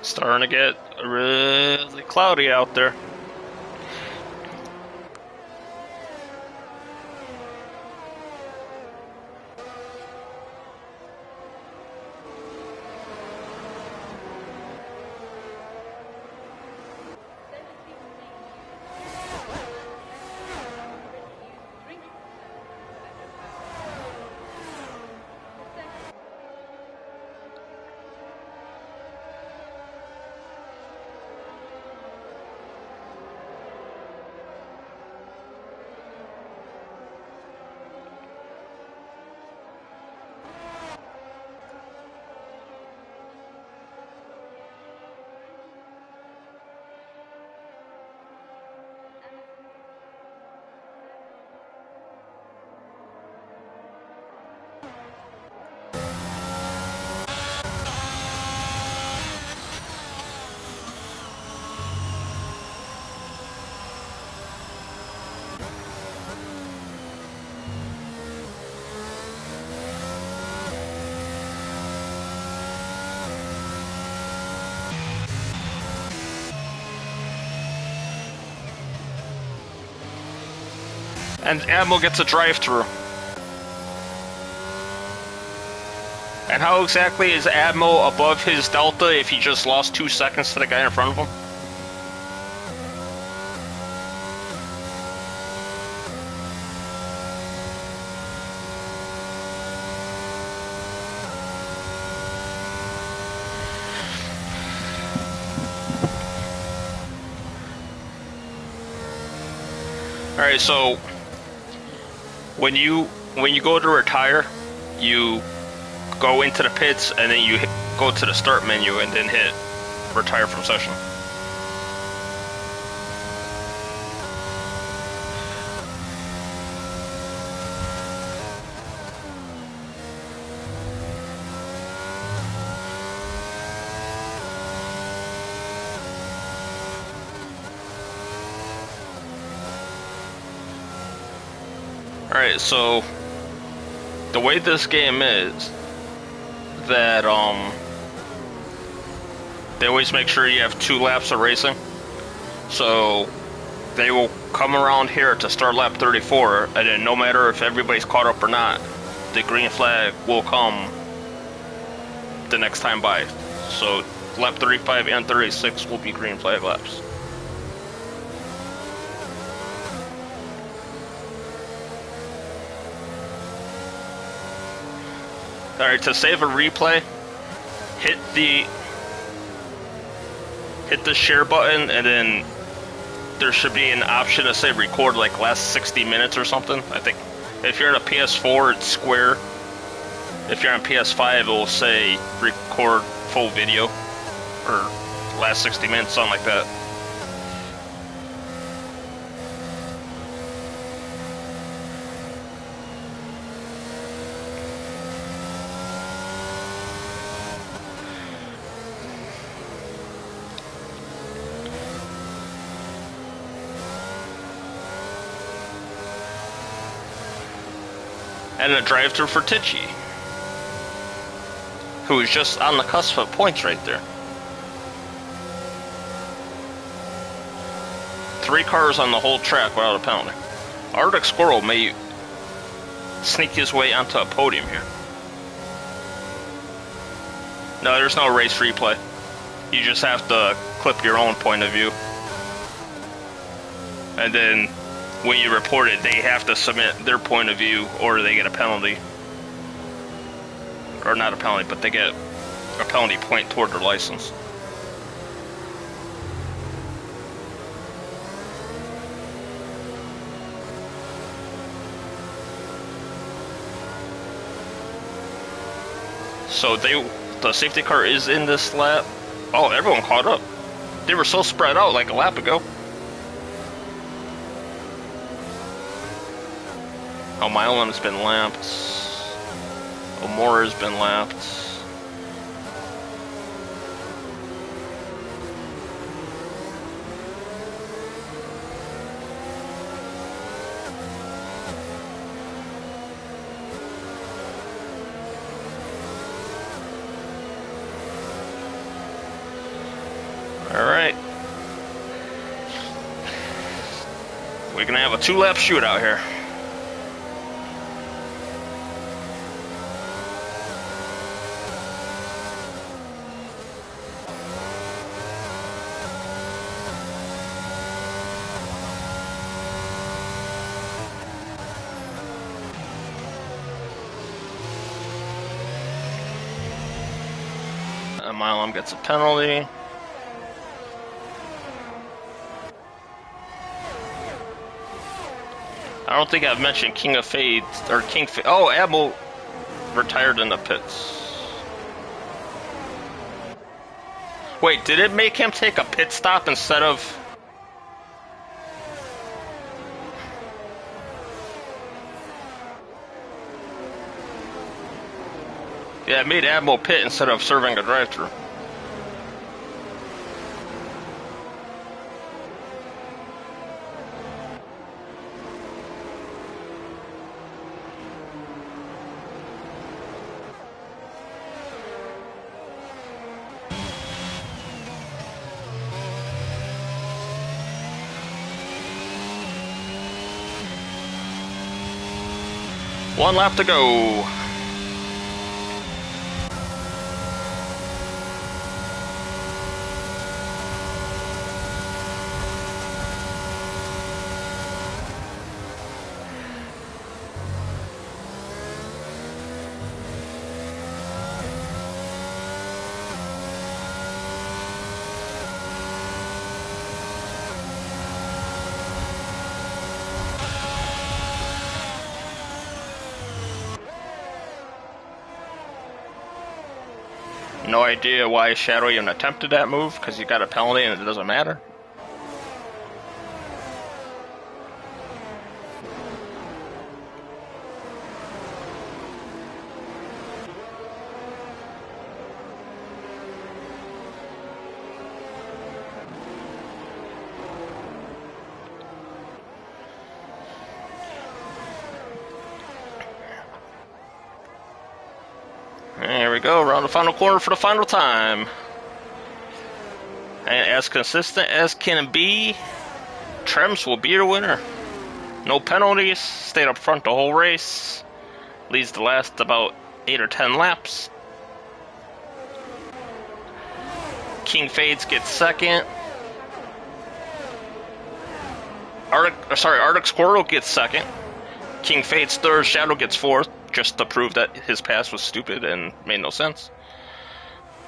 Starting to get really cloudy out there. And Admo gets a drive-through. And how exactly is Admo above his delta if he just lost 2 seconds to the guy in front of him? Alright, so when you go to retire, you go into the pits and then you go to the start menu and then hit retire from session. Alright, so the way this game is that They always make sure you have 2 laps of racing. So they will come around here to start lap 34, and then no matter if everybody's caught up or not, the green flag will come the next time by. So lap 35 and 36 will be green flag laps. Alright, to save a replay, hit the share button, and then there should be an option to say record like last 60 minutes or something. I think if you're on a PS4, it's square. If you're on PS5, it will say record full video or last 60 minutes, something like that. And a drive-through for Tichy, who is just on the cusp of points right there. 3 cars on the whole track without a penalty. Arctic Squirrel may sneak his way onto a podium here. No, there's no race replay. You just have to clip your own point of view. And then when you report it, they have to submit their point of view or they get a penalty. Or not a penalty, but they get a penalty point toward their license. So the safety car is in this lap. Oh, everyone caught up. They were so spread out like a lap ago. Oh, Milan has been lapped. O'More has been lapped. Alright. We're gonna have a 2-lap shootout here. Milam gets a penalty. I don't think I've mentioned King of Fades or King. Oh, Abel retired in the pits. Wait, did it make him take a pit stop instead of? Yeah, it made Admiral pit instead of serving a drive-thru. One lap to go. No idea why Shadow even attempted that move, because you got a penalty and it doesn't matter. There we go, around the final corner for the final time. And as consistent as can be, Trems will be your winner. No penalties, stayed up front the whole race, leads the last about 8 or 10 laps. King Fades gets second. Arctic Squirrel gets second. King Fades third. Shadow gets fourth, just to prove that his pass was stupid and made no sense.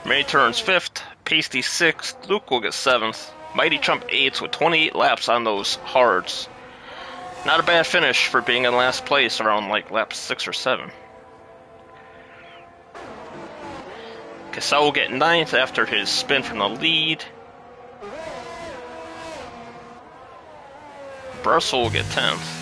May turns fifth. Pasty sixth. Luke will get seventh. Mighty Chump eighth with 28 laps on those hards. Not a bad finish for being in last place around like lap 6 or 7. Cassell will get ninth after his spin from the lead. Brussel will get 10th.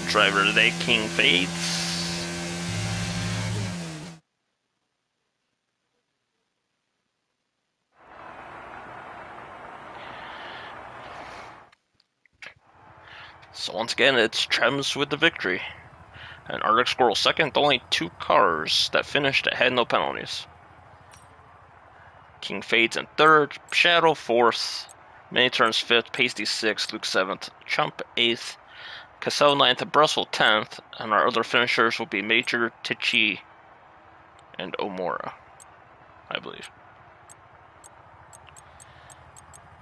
Driver today, King Fades. So once again, it's Trems with the victory. And Arctic Squirrel second, only 2 cars that finished that had no penalties. King Fades in third, Shadow fourth, Mini Turns fifth, Pasty sixth, Luke seventh, Chump eighth, Cassell ninth, and Brussel 10th, and our other finishers will be Major, Tichy, and Omora, I believe.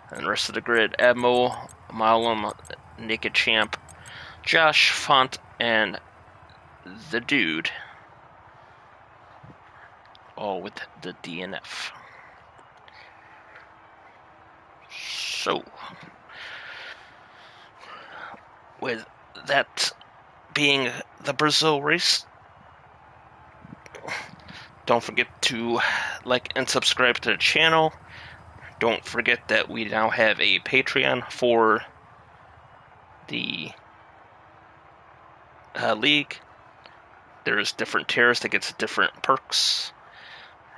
And the rest of the grid, Admo, Malum, Naked Champ, Josh, Font, and the Dude, all with the DNF. So, with that being the Brazil race, don't forget to like and subscribe to the channel. Don't forget that we now have a Patreon for the league. There's different tiers that gets different perks,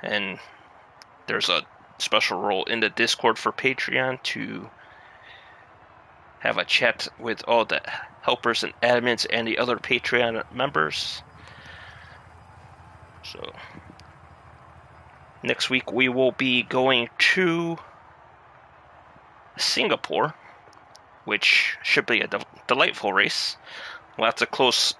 and there's a special role in the Discord for Patreon to have a chat with all the helpers and admins and the other Patreon members. So next week we will be going to Singapore, which should be a delightful race. Lots of close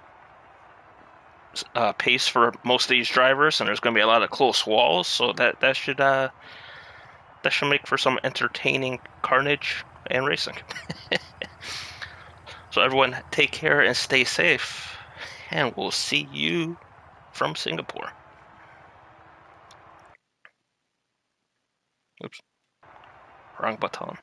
pace for most of these drivers, and there's going to be a lot of close walls, so that should make for some entertaining carnage and racing. So everyone, take care and stay safe, and we'll see you from Singapore. Oops, wrong button.